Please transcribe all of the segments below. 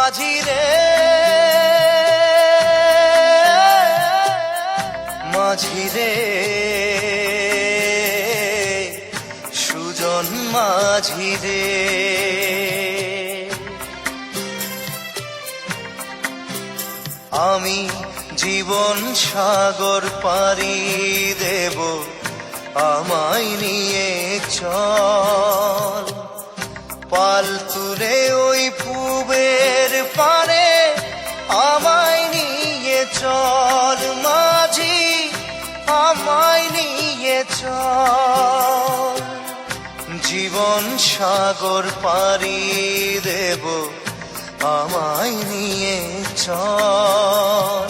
মাঝি রে মাঝি রে সুজন মাঝি রে আমি জীবন সাগর পাড়ি দেব আমায় নিয়ে চল পাল তুলে ওই পুবের পারে আমায় নিয়ে চল মাঝি আমায় নিয়ে চল জীবন সাগর পাড়ি দেব আমায় নিয়ে চল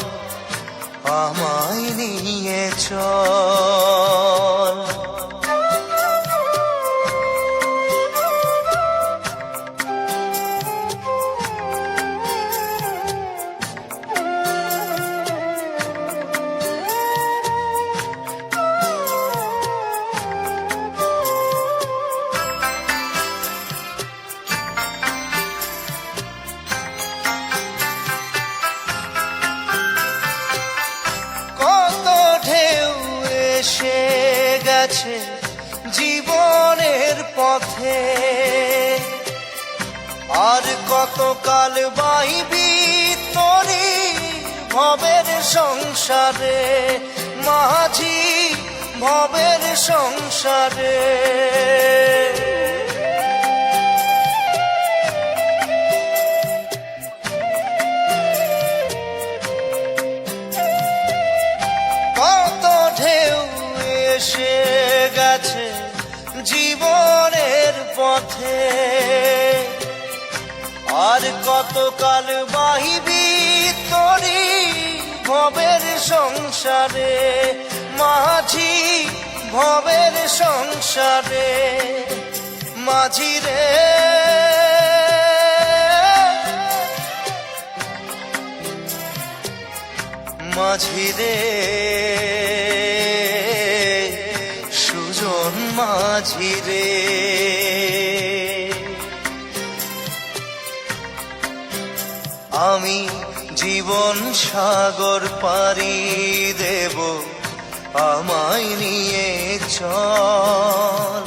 আমায় নিয়ে চল এসে গেছে জীবনের পথে আর কতকাল বাইবি তরি ভবের সংসারে মাঝি ভবের সংসারে এসে গেছে জীবনের পথে আর কতকাল বাহিবি তরি ভবের সংসারে মাঝি ভবের সংসারে মাঝি রে মাঝি রে মাঝি রে আমি জীবন সাগর পাড়ি দেব আমায় নিয়ে চল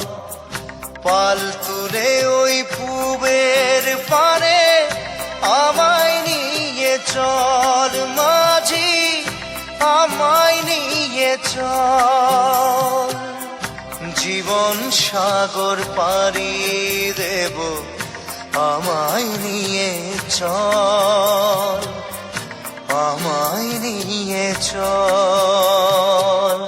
পাল তুলে ওই পুবের পারে আমায় নিয়ে চল মাঝি আমায় নিয়ে চল জীবন সাগর পাড়ি দেব আমায় নিয়ে চল আমায় নিয়ে চল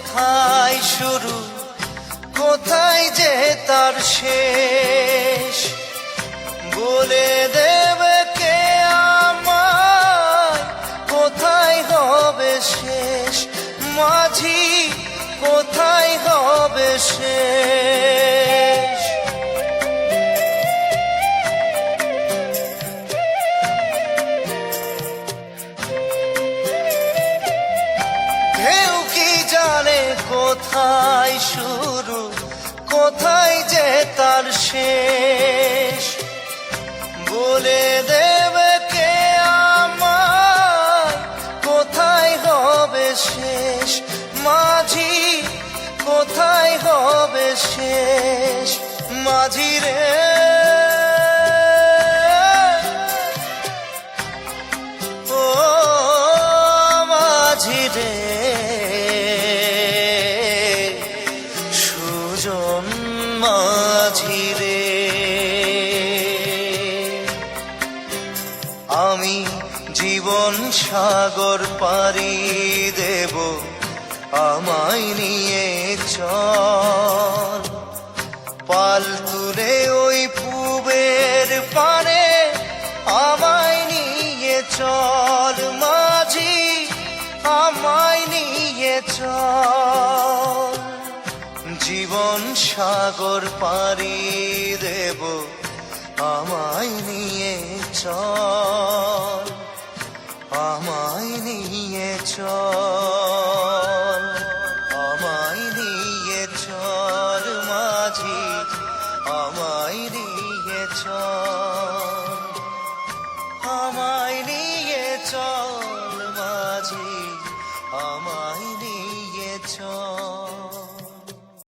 কোথায় শুরু কোথায় যে তার শেষ বলে দেবে কে আমায় কোথায় হবে শেষ মাঝি কোথায় হবে শেষ কোথায় শুরু কোথায় যে তার শেষ বলে দেবে কে আমায় কোথায় হবে শেষ মাঝি কোথায় হবে শেষ মাঝি রে ও মাঝি রে মাঝি রে আমি জীবন সাগর পাড়ি দেব আমায় নিয়ে চল পাল তুলে ওই পুবের পারে আমায় নিয়ে চল মাঝি, আমায় নিয়ে চল। জীবন সাগর পাড়ি দেব, আমায় নিয়ে চল, আমায় নিয়ে চল।